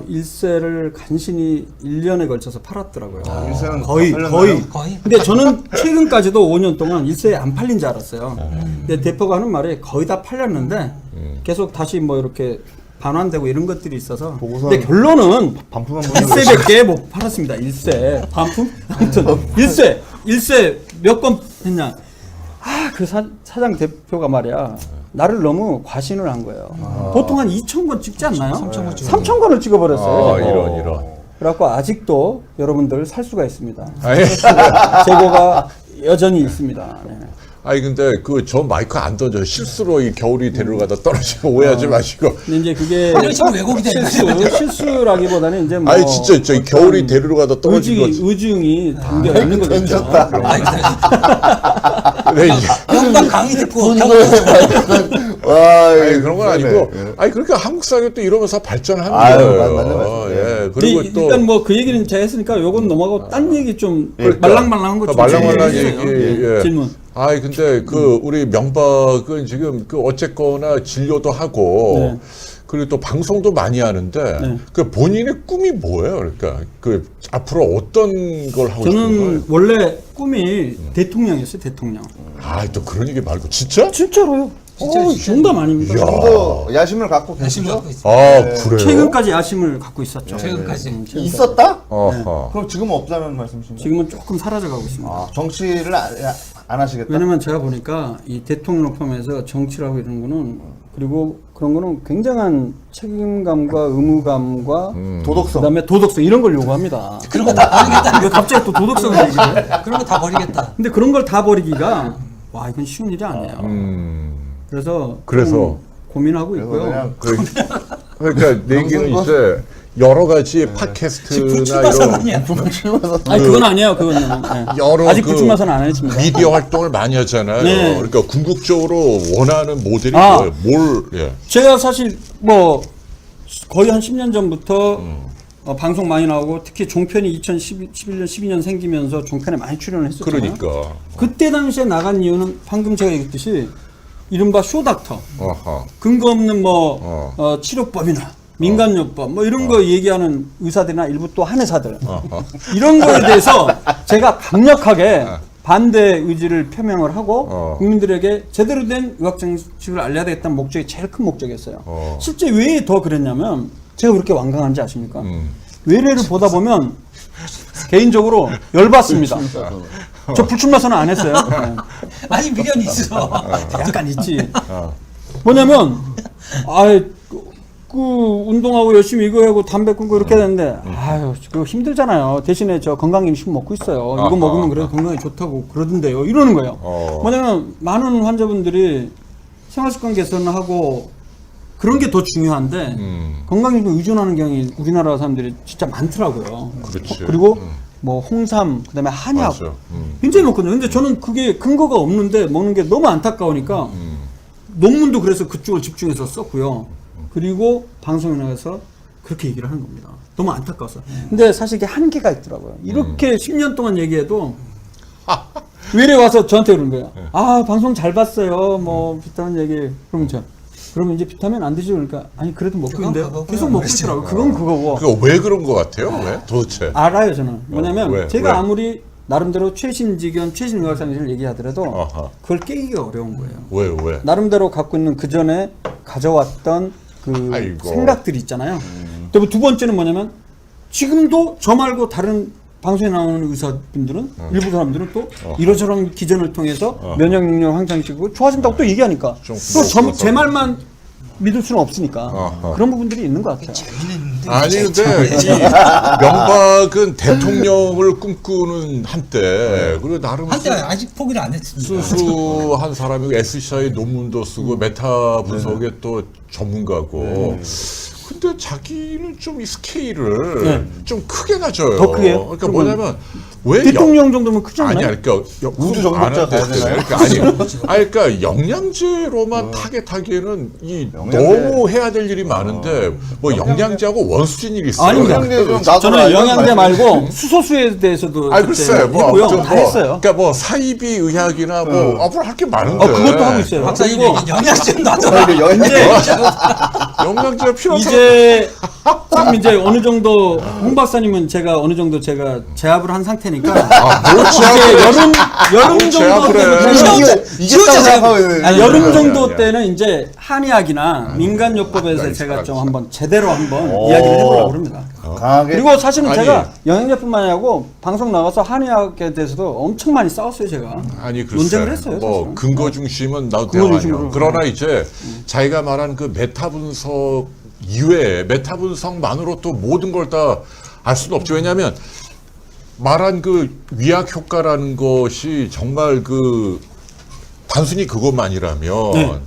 일세를 간신히 1년에 걸쳐서 팔았더라고요. 일세는 거의. 거의? 근데 저는 최근까지도 5년 동안 일세 안 팔린 줄 알았어요. 근데 대표가 하는 말이 거의 다 팔렸는데 계속 다시 뭐 이렇게 반환되고 이런 것들이 있어서. 근데 결론은 반품한 일세밖에 못 팔았습니다. 일세 반품? 아무튼 일세 몇 건 했냐? 그 사장 대표가 말이야. 나를 너무 과신을 한 거예요. 보통 한 2,000권 찍지 않나요? 3,000권을 찍어버렸어요. 이런. 그래갖고 아직도 여러분들 살 수가 있습니다. 재고가 여전히 있습니다. 네. 아니 근데 그 저 마이크 안 던져 실수로 이 겨울이 데려가다 떨어지고 오해하지 마시고. 근데 이제 그게 아니, 지금 왜곡이 되는 실수라기보다는 이제 뭐 아니 진짜 저 겨울이 데려가다 떨어진 거. 의중이 담겨 있는 거죠. 네, 이제. 영광 강의 듣고 와, 아니 그런 건 아니고. 네. 아니 그러니까 한국 사회 또 이러면서 발전하는 아유, 거예요. 맞네. 예. 그리고 또 일단 뭐 그 얘기는 제가 했으니까 요건 넘어가고 딴 얘기 좀 그러니까. 말랑말랑한 거 좀 말랑말랑한 해주세요. 얘기. 예. 질문. 아이 근데 그 우리 명박은 지금 그 어쨌거나 진료도 하고 네. 그리고 또 방송도 많이 하는데 네. 그 본인의 꿈이 뭐예요? 그러니까 그 앞으로 어떤 걸 하고 싶은 저는 거예요? 원래 꿈이 대통령이었어요. 대통령. 아또 그런 얘기 말고 진짜? 진짜로요. 진짜. 농담 아닙니다. 이야. 또 야심을 갖고 열심히 계시죠? 갖고 있어. 아 그래요? 최근까지 야심을 갖고 있었죠. 최근까지. 있었다? 어허. 그럼 지금 없다는 말씀이신가요? 지금은 조금 사라져가고 있습니다. 아, 정치를 안 하시겠다? 왜냐면 제가 보니까 이 대통령을 포함해서 정치를 하고 이런 거는 그리고 그런 거는 굉장한 책임감과 의무감과 도덕성. 그다음에 도덕성 이런 걸 요구합니다. 그런 거 다 버리겠다. 왜 갑자기 또 도덕성을 얘기해? 그런 거 다 버리겠다. 근데 그런 걸 다 버리기가 와 이건 쉬운 일이 아니에요. 그래서 좀 고민하고 그래서 있고요. 그냥 그러니까 내 얘기는 이제 여러 가지 팟캐스트나 이런 아니 그건 아니에요. 그거는 네. 여러 아직 그 부충마사는 안 했습니다. 미디어 활동을 많이 하잖아요. 네. 그러니까 궁극적으로 원하는 모델이 아. 뭐예요? 뭘? 예. 제가 사실 뭐 거의 한 10년 전부터 방송 많이 나오고 특히 종편이 2011년 12년 생기면서 종편에 많이 출연을 했었잖아요. 그러니까. 그때 당시에 나간 이유는 방금 제가 얘기했듯이 이른바 쇼닥터 어허. 근거 없는 뭐 치료법이나 민간요법 뭐 이런 거 얘기하는 의사들이나 일부 또 한의사들 이런 거에 대해서 제가 강력하게 반대 의지를 표명을 하고 국민들에게 제대로 된 의학 정책을 알려야 되겠다는 목적이 제일 큰 목적이었어요. 실제 왜 더 그랬냐면 제가 그렇게 완강한지 아십니까? 외래를 보다 보면 개인적으로 열받습니다. 저 불출마 선언 안 했어요. 네. 아니 미련이 있어. 약간 있지. 뭐냐면 그 운동하고 열심히 이거 하고 담배 끊고 이렇게 되는데 아유 그거 힘들잖아요. 대신에 저 건강기능식 먹고 있어요. 이거 먹으면 그래도 건강에 좋다고 그러던데요. 이러는 거예요. 뭐냐면 많은 환자분들이 생활습관 개선하고 그런 게 더 중요한데 건강기능 의존하는 경향이 우리나라 사람들이 진짜 많더라고요. 그렇지. 그리고 뭐 홍삼 그다음에 한약 맞아. 굉장히 많거든요. 근데 저는 그게 근거가 없는데 먹는 게 너무 안타까우니까 논문도 그래서 그쪽을 집중해서 썼고요. 그리고 방송에 나가서 그렇게 얘기를 하는 겁니다. 너무 안타까워서. 근데 사실 이게 한계가 있더라고요. 이렇게 10년 동안 얘기해도 외래 와서 저한테 그러는 거예요. 아 방송 잘 봤어요. 뭐 비타민 얘기. 그러면 이제 비타민 안 드시고 그러니까 아니 그래도 먹고 그건 있는데 그거고요. 계속 먹고 있더라고요. 그건 그거고. 그거 왜 그런 것 같아요? 왜? 도대체? 알아요 저는. 뭐냐면 왜? 제가 왜? 아무리 나름대로 최신지견 최신의학상식을 얘기하더라도 아하. 그걸 깨기가 어려운 거예요. 왜? 나름대로 갖고 있는 그 전에 가져왔던 그 아이고. 생각들이 있잖아요. 그리고 두 번째는 뭐냐면 지금도 저 말고 다른 방송에 나오는 의사분들은 일부 사람들은 또 이러저런 기전을 통해서 면역 능력 향상시키고 좋아진다고 또 얘기하니까 좀 또 제 말만 믿을 수는 없으니까 그런 부분들이 있는 것 같아요. 아니 근데 이 명박은 대통령을 꿈꾸는 한때 그리고 나름 한때 아직 포기를 안 했습니다. 수수한 사람이고 SCI 논문도 쓰고 메타 분석의 또 전문가고 근데 자기는 좀 이 스케일을 좀 크게 가져요. 더 크게요? 그러니까 뭐냐면 왜 대통령 정도면 크지 않나요? 아니 그러니까 우주 정복자 가야 되나요? 그러니까 영양제로만 타겟하기에는 이 영양제. 너무 해야 될 일이 많은데 뭐 영양제하고 원수진 일이 있어요. 아닙니다. 영양제 좀 나도 저는 알고 영양제 말고. 말고 수소수에 대해서도 아 글쎄 뭐 했고요. 아무튼 다 했어요. 그러니까 뭐 사이비 의학이나 뭐 앞으로 할 게 많은데. 그것도 하고 있어요. 박사님 그리고 영양제 나도 영양제가 필요한 이제 지금 이제 어느 정도 홍 박사님은 제가 어느 정도 제가 제압을 한 상태니까 뭘 이제 제압을 여름 정도 제압을 해. 때는 이겼다고 생각하고 있는 아니, 여름 아니야, 정도 아니야. 때는 이제 한의학이나 민간요법에서 알겠어, 제가 좀 알겠어. 한번 제대로 한번 이야기를 해보려고 합니다. 강하게 그리고 사실은 아니. 제가 영양제뿐만 아니고 방송 나가서 한의학에 대해서도 엄청 많이 싸웠어요 제가. 아니 글쎄 논쟁을 했어요. 뭐 사실은. 근거 중심은 나도 근거 대화냐. 중심으로. 그러나 이제 자기가 말한 그 메타 분석 이외에 메타 분석만으로 또 모든 걸 다 알 수는 없죠. 왜냐하면 말한 그 위약 효과라는 것이 정말 그 단순히 그것만이라면 네.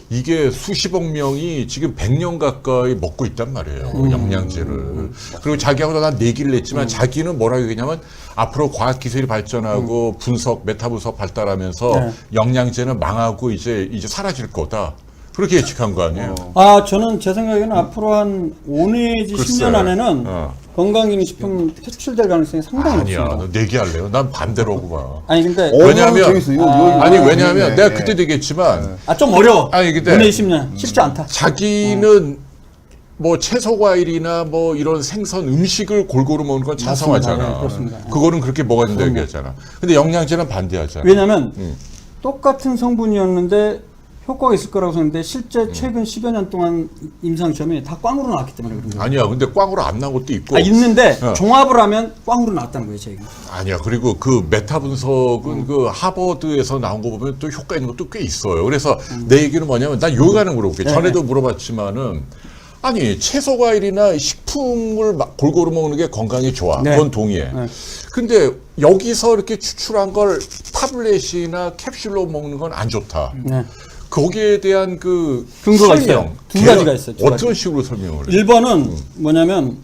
이게 수십억 명이 지금 100년 가까이 먹고 있단 말이에요. 영양제를. 그리고 자기하고 난 내기를 했지만 자기는 뭐라고 얘기냐면 앞으로 과학기술이 발전하고 분석, 메타 분석 발달하면서 네. 영양제는 망하고 이제 사라질 거다. 그렇게 예측한 거 아니에요. 저는 제 생각에는 앞으로 한 5 내지 글쎄. 10년 안에는 어. 건강기능식품 퇴출될 가능성이 상당히 아니야, 높습니다. 너 내기할래요? 난 반대로구만. 아니 근데 왜냐하면 재밌어. 이거 아니 왜냐하면 재밌네. 내가 그때도 얘기했지만 좀 어려워. 아니, 근데 5 내지 10년 쉽지 않다. 자기는 뭐 채소 과일이나 뭐 이런 생선 음식을 골고루 먹는 건 찬성하잖아. 맞습니다. 네, 그렇습니다. 그거는 그렇게 먹어야 된다고 얘기하잖아. 근데 영양제는 반대하잖아. 왜냐하면 똑같은 성분이었는데 효과가 있을 거라고 생각했는데 실제 최근 10여 년 동안 임상시험이 다 꽝으로 나왔기 때문에 그런 거예요. 아니야. 근데 꽝으로 안 나온 것도 있고. 있는데 어. 종합을 하면 꽝으로 나왔다는 거예요, 저희가. 아니야. 그리고 그 메타 분석은 그 하버드에서 나온 거 보면 또 효과 있는 것도 꽤 있어요. 그래서 내 얘기는 뭐냐면 난 요가는 물어볼게. 네. 전에도 물어봤지만은 아니 채소 과일이나 식품을 막 골고루 먹는 게 건강에 좋아. 네. 그건 동의해. 네. 근데 여기서 이렇게 추출한 걸 타블렛이나 캡슐로 먹는 건 안 좋다. 네. 거기에 대한 그 근거가 설명, 있어요. 두 가지가 있어요, 두 어떤 가지. 식으로 설명을 해? 1번은 뭐냐면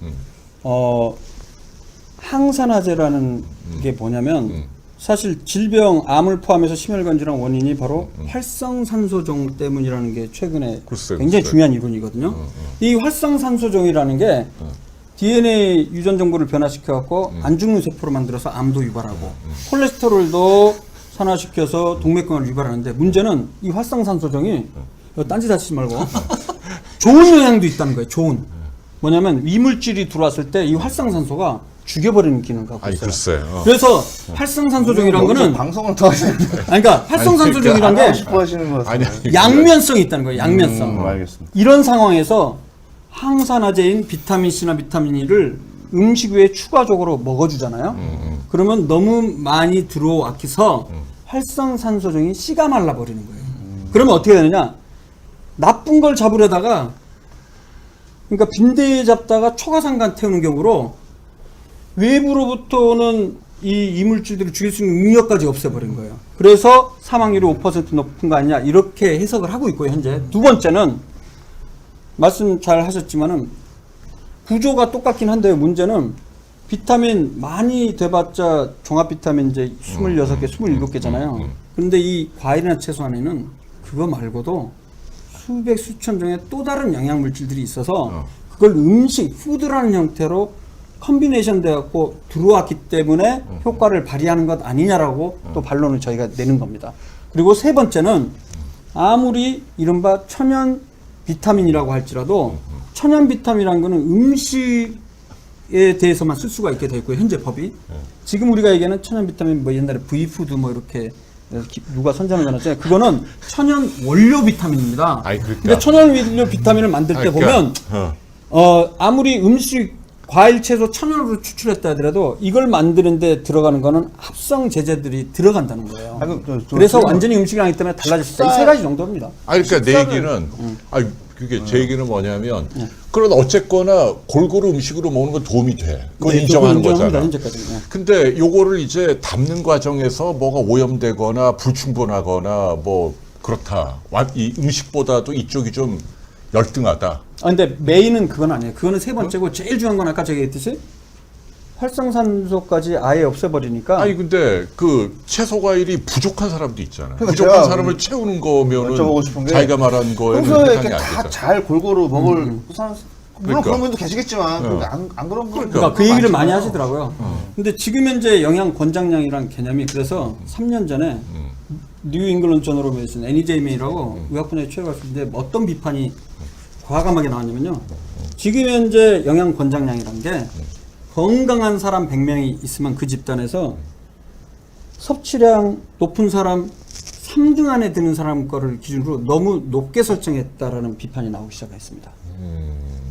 항산화제라는 게 뭐냐면 사실 질병, 암을 포함해서 심혈관 질환 원인이 바로 활성산소종 때문이라는 게 최근에 글쎄, 굉장히 글쎄. 중요한 이론이거든요. 이 활성산소종이라는 게 DNA 유전 정보를 변화시켜 갖고 안 죽는 세포로 만들어서 암도 유발하고 콜레스테롤도 산화시켜서 동맥경화를 유발하는데 문제는 이 활성산소종이 딴짓 하시지 말고 좋은 영향도 있다는 거예요. 좋은 뭐냐면 이물질이 들어왔을 때 이 활성산소가 죽여버리는 기능을 갖고 아니 있어요. 글쎄. 그래서 활성산소종이라는 거는 방송을 통해서 그러니까 활성산소종이라는 하고 게 싶어 하시는 것 아니, 같아요. 아니 양면성이 있다는 거예요. 양면성. 알겠습니다. 이런 상황에서 항산화제인 비타민 C나 비타민 E를 음식 외에 추가적으로 먹어주잖아요. 그러면 너무 많이 들어와서 활성산소종이 씨가 말라버리는 거예요. 그러면 어떻게 되느냐? 나쁜 걸 잡으려다가 그러니까 빈대에 잡다가 초가상간 태우는 경우로 외부로부터 오는 이 이물질들을 죽일 수 있는 능력까지 없애버린 거예요. 그래서 사망률이 5% 높은 거 아니냐 이렇게 해석을 하고 있고요. 현재 두 번째는 말씀 잘 하셨지만은 구조가 똑같긴 한데요. 문제는 비타민 많이 돼봤자 종합 비타민 이제 26개, 27개잖아요. 그런데 이 과일이나 채소 안에는 그거 말고도 수백, 수천 종의 또 다른 영양 물질들이 있어서 그걸 음식, 푸드라는 형태로 컨비네이션 돼갖고 들어왔기 때문에 효과를 발휘하는 것 아니냐라고 또 반론을 저희가 내는 겁니다. 그리고 세 번째는 아무리 이른바 천연 비타민이라고 할지라도 천연 비타민이라는 거는 음식에 대해서만 쓸 수가 있게 되어 있고요. 현재 법이. 지금 우리가 얘기하는 천연 비타민 뭐 옛날에 V푸드 뭐 이렇게 누가 선전을 해놨잖아요. 그거는 천연 원료 비타민입니다. 아니, 그러니까. 근데 천연 원료 비타민을 만들 때 보면 아무리 음식 과일, 채소 천연으로 추출했다 하더라도 이걸 만드는데 들어가는 거는 합성 제재들이 들어간다는 거예요. 그래서 완전히 음식이 아니기 때문에 달라질 수 있다. 이 세 가지 정도입니다. 아니 그러니까 내 얘기는 그게 제 얘기는 뭐냐면 그런 어쨌거나 골고루 음식으로 먹는 건 도움이 돼. 그건 네, 인정하는 인정합니다, 거잖아. 현재까지는. 네. 근데 요거를 이제 담는 과정에서 뭐가 오염되거나 불충분하거나 뭐 그렇다. 이 음식보다도 이쪽이 좀 열등하다. 근데 메인은 그건 아니에요. 그거는 세 번째고 제일 중요한 건 아까 제가 얘기했듯이 활성산소까지 아예 없애버리니까. 아니 근데 그 채소 과일이 부족한 사람도 있잖아. 그러니까 부족한 제가 사람을 채우는 거면은 여쭤보고 싶은 게 자기가 말한 거에는 평소에 해당이 이렇게 안 다 되잖아. 잘 골고루 먹을 물론 그러니까. 그런 분도 계시겠지만 안 그런 분 그러니까 그 얘기를 많이 하시더라고요. 근데 지금 현재 영양 권장량이란 개념이 그래서 3년 전에 뉴 잉글랜드 저널 메디슨 NEJMA라고 의학 분야의 최고가 있는데 어떤 비판이 과감하게 나왔냐면요. 지금 현재 영양 권장량이란 게 건강한 사람 100명이 있으면 그 집단에서 섭취량 높은 사람 3등 안에 드는 사람 거를 기준으로 너무 높게 설정했다라는 비판이 나오기 시작했습니다.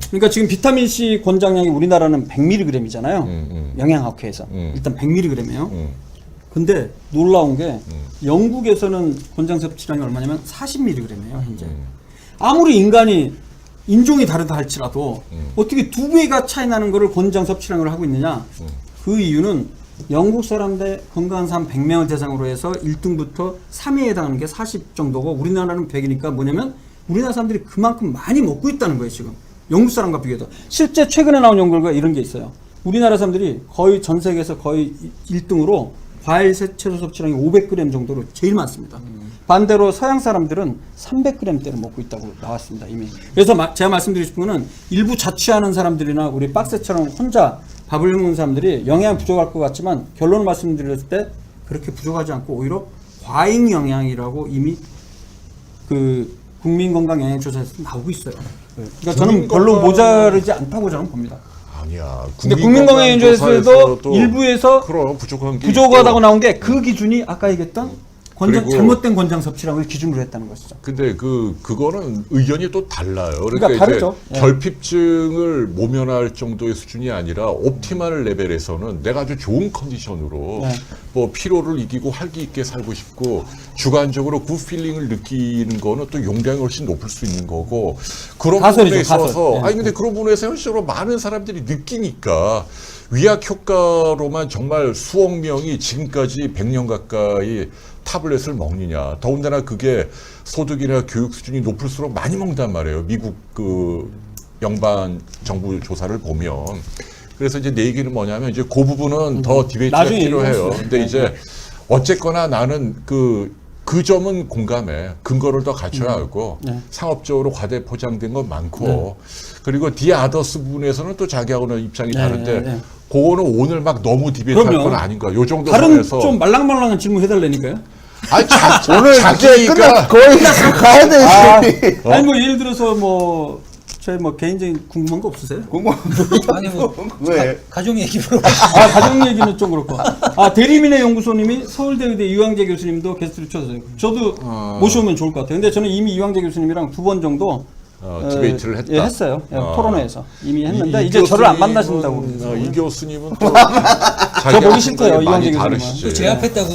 그러니까 지금 비타민C 권장량이 우리나라는 100mg이잖아요. 영양학회에서. 일단 100mg이에요. 근데 놀라운 게 영국에서는 권장 섭취량이 얼마냐면 40mg이에요, 현재. 아무리 인종이 다르다 할지라도 어떻게 2배가 차이 나는 거를 권장 섭취량을 하고 있느냐? 그 이유는 영국 사람들 건강한 사람 100명을 대상으로 해서 1등부터 3위에 해당하는 게 40 정도고 우리나라는 100이니까 뭐냐면 우리나라 사람들이 그만큼 많이 먹고 있다는 거예요 지금. 영국 사람과 비교해서. 실제 최근에 나온 연구가 이런 게 있어요. 우리나라 사람들이 거의 전 세계에서 거의 1등으로 과일 채소 섭취량이 500g 정도로 제일 많습니다. 반대로 서양 사람들은 300g대를 먹고 있다고 나왔습니다 이미. 그래서 제가 말씀드리고 싶은 거는 일부 자취하는 사람들이나 우리 박스처럼 혼자 밥을 먹는 사람들이 영양 부족할 것 같지만 결론을 말씀드렸을 때 그렇게 부족하지 않고 오히려 과잉 영양이라고 이미 그 국민건강영양조사에서 나오고 있어요. 그러니까 저는 별로 모자르지 않다고 저는 봅니다. 아니야. 근데 국민건강연구소에서도 일부에서 그럼 부족한 게 부족하다고 있고. 나온 게 그 기준이 아까 얘기했던 그리고 잘못된 권장 섭취량을 기준으로 했다는 것이죠. 근데 그거는 의견이 또 달라요. 그러니까 이제 다르죠. 예. 결핍증을 모면할 정도의 수준이 아니라 옵티멀 레벨에서는 내가 아주 좋은 컨디션으로 네. 뭐 피로를 이기고 활기 있게 살고 싶고 주관적으로 굿 필링을 느끼는 거는 또 용량이 훨씬 높을 수 있는 거고 그런 가설이죠, 부분에 있어서 가설. 예. 아니 근데 그런 부분에서 현실적으로 많은 사람들이 느끼니까 위약 효과로만 정말 수억 명이 지금까지 100년 가까이 타블렛을 먹느냐. 더군다나 그게 소득이나 교육 수준이 높을수록 많이 먹는단 말이에요. 미국 그 연방 정부 조사를 보면. 그래서 이제 내 얘기는 뭐냐면 이제 그 부분은 더 디베이트가 나중에 필요해요. 얘기하시죠. 근데 이제 어쨌거나 나는 그 점은 공감해. 근거를 더 갖춰야 하고 네. 상업적으로 과대 포장된 건 많고 그리고 디아더스 부분에서는 또 자기하고는 입장이 다른데 네. 그거는 오늘 막 너무 디베이트할 그럼요. 건 아닌 거야. 요 정도 다른 선에서 좀 말랑말랑한 질문 해달라니까요. 아니 오늘 이제 자기가 끝나 거의 가야 돼. 아니 뭐 예를 들어서 뭐 저희 뭐 개인적인 궁금한 거 없으세요? 아니 뭐 왜? 가족 얘기 물어봐. 아 가정 얘기는 좀 그렇고. 아 대리민의 연구소님이 서울대 의대 이광재 교수님도 게스트로 쳐주세요. 저도 모셔오면 좋을 것 같아요. 근데 저는 이미 이광재 교수님이랑 2번 정도 디베이트를 했다. 예, 했어요. 예, 토론회에서 이미 했는데 이 이제 저를 안 교수님은, 만나신다고. 이 교수님은 또 저 보기 싫대요, 많이 이광재 교수님은. 다르시지. 제압했다고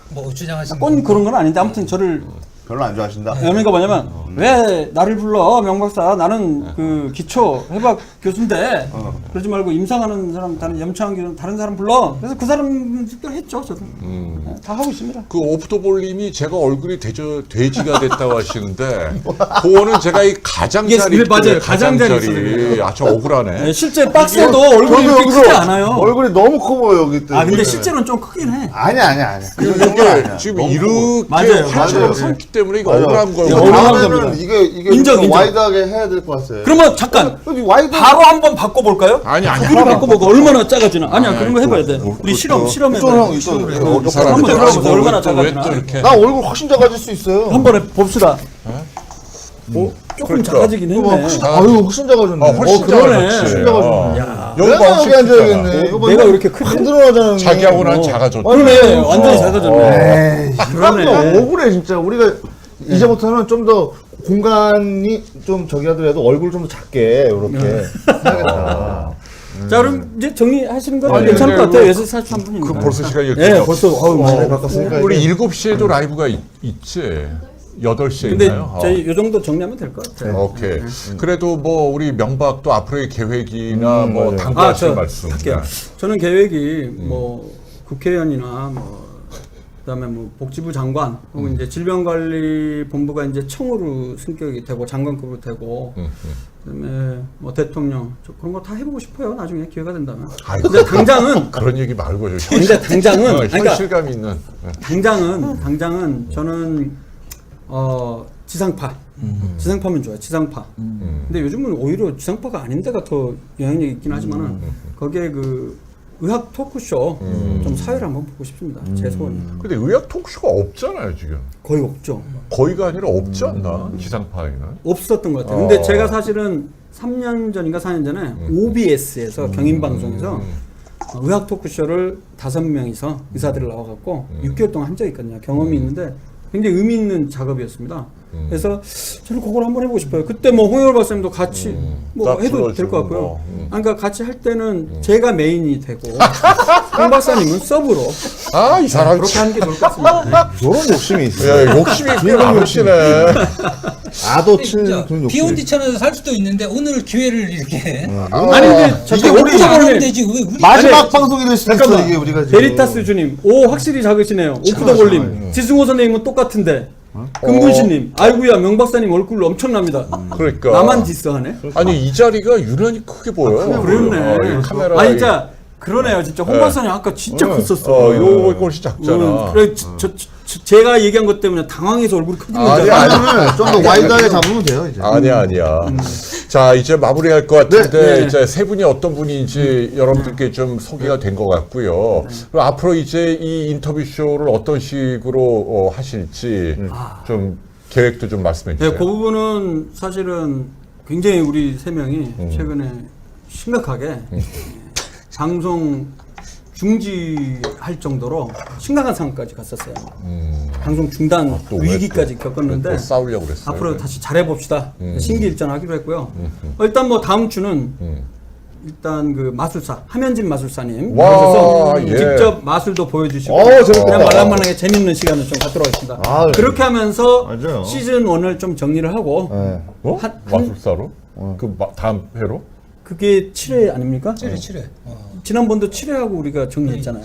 뭐 주장하시는 꼭 그런 건 아닌데 아무튼 저를 별로 안 좋아하신다. 의미가 뭐냐면 왜 나를 불러 명박사 나는 그 기초 해박 교수인데 그러지 말고 임상하는 사람 다른 염창한 교수 다른 사람 불러 그래서 그 사람 특별했죠 저도 네, 다 하고 있습니다. 그 오프더볼님이 제가 얼굴이 돼지가 됐다고 하시는데 그거는 제가 이 가장자리 이게 맞아요. 가장자리 있어요. 아주 억울하네. 네, 실제 박스에도 얼굴이 이렇게 크지 않아요. 얼굴이 너무 커 보여 여기 때. 아 근데 실제로는 좀 크긴 해. 아니야. 이게 지금 이렇게 맞아요. 활처럼 맞아요. 섰기 때문에 이거 맞아요. 억울한 거예요. 이거 억울한 다음에는 겁니다. 이게 인정, 좀 인정. 와이드하게 해야 될 것 같아요. 그러면 잠깐 와이드 바로 한번 바꿔볼까요? 아니 크기를 바꿔보고 얼마나 작아지나? 아니야 그런 거 해봐야 돼. 우리 실험해. 형 있어. 이 사람이 한번 들어보세요. 얼마나 또왜 작아지나. 또 이렇게 나 얼굴 훨씬 작아질 수 있어요. 한번에 봅시다. 조금 그러니까. 작아지긴 했네. 아유 훨씬 작아졌네. 훨씬 그러네. 훨씬 작아졌네. 여기 내가 여기 앉아야겠네. 내가 왜 이렇게 크지? 안 들어가잖아. 자기하고 난 작아졌다. 그러네. 완전히 작아졌네. 그러네. 억울해 진짜. 우리가 이제부터는 좀 더 공간이 좀 저기 하더라도 얼굴 좀 더 작게 이렇게 해야겠다. 자 그럼 이제 정리하시는 건 아니, 괜찮을 것 근데 같아요. 6시 43분입니다. 그 벌써 시간이 이렇게 예, 됐어. 벌써 많이 바꿨으니까 우리 이제 7시에도 라이브가 있지. 8시에 근데 있나요? 저희 요 정도 정리하면 될 것 같아요. 오케이. 그래도 뭐 우리 명박도 앞으로의 계획이나 뭐 맞아요. 당부하실 저 말씀. 할게요. 저는 계획이 뭐 국회의원이나 뭐 그다음에 뭐 복지부 장관 혹은 이제 질병관리본부가 이제 청으로 승격이 되고 장관급으로 되고 그다음에 뭐 대통령 저 그런 거 다 해보고 싶어요. 나중에 기회가 된다면. 아이고. 근데 당장은 그런 얘기 말고 근데 당장은 그러니까 현실감 있는. 당장은 저는 지상파. 지상파면 좋아요. 지상파. 근데 요즘은 오히려 지상파가 아닌 데가 더 영향력이 있긴 하지만은 거기에 그 의학 토크쇼 좀 사회를 한번 보고 싶습니다. 제 소원입니다. 근데 의학 토크쇼가 없잖아요 지금. 거의 없죠. 거의가 아니라 없지 않나 지상파에는. 없었던 것 같아요. 근데 제가 사실은 3년 전인가 4년 전에 OBS에서 경인방송에서 의학 토크쇼를 5명이서 의사들을 나와갖고 6개월 동안 한 적이 있거든요. 경험이 있는데 굉장히 의미 있는 작업이었습니다. 그래서 저는 그걸 한번 해보고 싶어요. 그때 뭐 홍영월 박사님도 같이 뭐 해도 될 것 같고요. 그러니까 같이 할 때는 제가 메인이 되고 홍 박사님은 서브로 아, 이 사람 그렇게 하는 게 좋을 것 같습니다. 이런 욕심이 있어요. 야, 욕심이 꽤 많으시네. 아도 진짜 치는 그런 욕심. 비온디 채널에서 살 수도 있는데 오늘 기회를 이렇게 아니 근데 이게 우리 혼자 안 하면 되지 왜 우리 마지막 방송이 될 수도 있어 잠깐만. 이게 우리가 지금. 베리타스 주님, 오 확실히 작으시네요. 오프더골님, 지승호 선생님은 똑같은데. 금군신님, 아이고야 명박사님 얼굴 엄청납니다. 그러니까. 나만 디스하네. 아니, 이 자리가 유난히 크게 보여. 그렇네. 이 카메라. 아 진짜 그러네요. 진짜 홍 박사님 아까 진짜 컸었어. 요거 훨씬 작잖아. 그래 제가 얘기한 것 때문에 당황해서 얼굴이 커진 거잖아요. 아니면 좀 더 와이드하게 잡으면 돼요 이제. 아니야. 자, 이제 마무리할 것 같은데, 네. 이제 세 분이 어떤 분인지 여러분들께 좀 소개가 된 것 같고요. 그리고 앞으로 이제 이 인터뷰 쇼를 어떤 식으로 하실지 좀 계획도 좀 말씀해 주세요. 네, 그 부분은 사실은 굉장히 우리 세 명이 최근에 심각하게 방송 중지할 정도로 심각한 상황까지 갔었어요. 방송 중단 또왜 위기까지 또 겪었는데 싸우려고 그랬어요. 앞으로 다시 잘해봅시다. 신기일전하기로 했고요. 일단 뭐 다음 주는 일단 그 마술사 함현진 마술사님 와, 나오셔서 예. 직접 마술도 보여주시고 재밌겠다. 그냥 말랑말랑하게 재밌는 시간을 좀 갖도록 하겠습니다. 아, 그렇게 하면서 맞아요. 시즌 1을 좀 정리를 하고 네. 어? 한- 마술사로? 다음 회로? 그게 7회 아닙니까? 칠해. 지난번도 7회하고 우리가 정리했잖아요.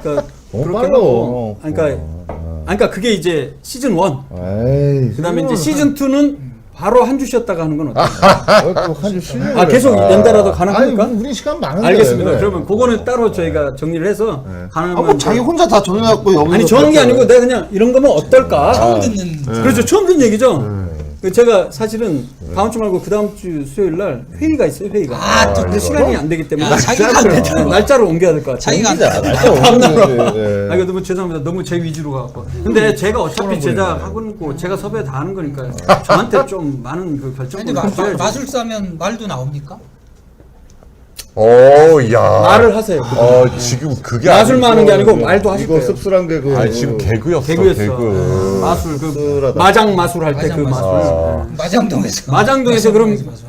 그러니까 너무 그렇게 빨라. 하고 그러니까 그게 이제 시즌 1 에이. 그다음에 이제 시즌 2는 바로 한 주 쉬었다가 하는 건 어때요? 한주 쉬려. 아 계속 연달아도 가능합니까? 아니 우리 시간 많은데. 알겠습니다. 그래. 그러면 그거는 따로 저희가 정리를 해서 가능하면 뭐 자기 혼자 다 정해갖고 여기. 아니 정한 게 아니고 내가 그냥 이런 거면 어떨까? 처음 듣는 그렇죠. 처음 듣는 얘기죠. 제가 사실은 다음 주 말고 그 다음 주 수요일 날 회의가 있어요. 회의가. 아, 또 근데 시간이 안 되기 때문에 야, 자기가 안 되더라고. 날짜를 옮겨야 될 것 같아요. 자기가 안 되더라고. 아, 이거 너무 죄송합니다. 너무 제 위주로 가고. 근데 제가 어차피 제작하고 있고 제가 섭외 다 하는 거니까요. 저한테 좀 많은 그 근데 결정권을 주셔야죠. 마술사면 말도 나옵니까? 야. 말을 하세요. 지금 그게 마술만 하는 게 아니고 이거- 말도 하실 이거 거예요. 씁쓸한 게 그. 아니, 지금 개그였어. 개그였어. 개그. 마술 그 씁쓸하다. 마장 마술 할 때 그 마장 마술. 마장동에서. 마장동에서 그럼 마술.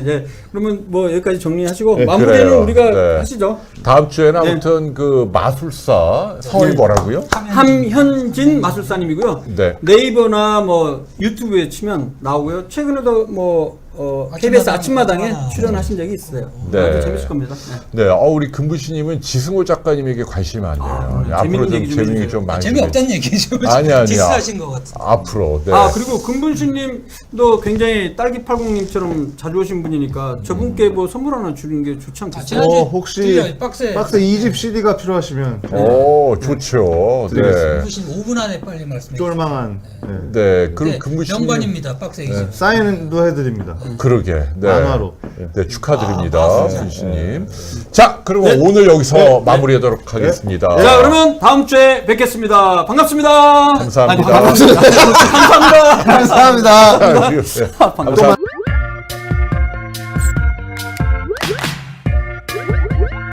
예. 그러면 뭐 여기까지 정리하시고 네, 마무리는 그래요. 우리가 네. 하시죠. 다음 주에는 아무튼 그 마술사 성이 뭐라고요? 함현진 마술사님이고요. 네. 네이버나 뭐 유튜브에 치면 나오고요. 최근에도 뭐 KBS 아침마당에 출연하신 적이 있어요. 네. 아주 재밌을 겁니다. 네. 네, 우리 금부씨님은 지승호 작가님에게 관심이 많네요. 앞으로 재밌는 좀 얘기 좀 재밌는 게 해주세요. 좀 많이 재미없다는 얘기죠. 아니야. 디스하신 것 같은데. 앞으로. 네. 아 그리고 금분씨님도 굉장히 딸기팔공님처럼 자주 오신 분이니까 저분께 뭐 선물 하나 주는 게 좋지 않겠어요? 지난주에 혹시 드려요. 박스에 2집 CD가 필요하시면 좋죠. 네. 무신 5분 안에 빨리 말씀해 주세요. 쫄망한 네, 그럼 네, 금부씨님. 명반입니다. 박스에 네. 사인도 해드립니다. 그러게. 네. 만화로. 네, 축하드립니다, 금부씨님. 자, 그리고 오늘 여기서 마무리하도록 하겠습니다. 자 그러면 다음 주에 뵙겠습니다. 반갑습니다. 감사합니다. 아니, 반갑습니다. 감사합니다. 감사합니다. 감사합니다.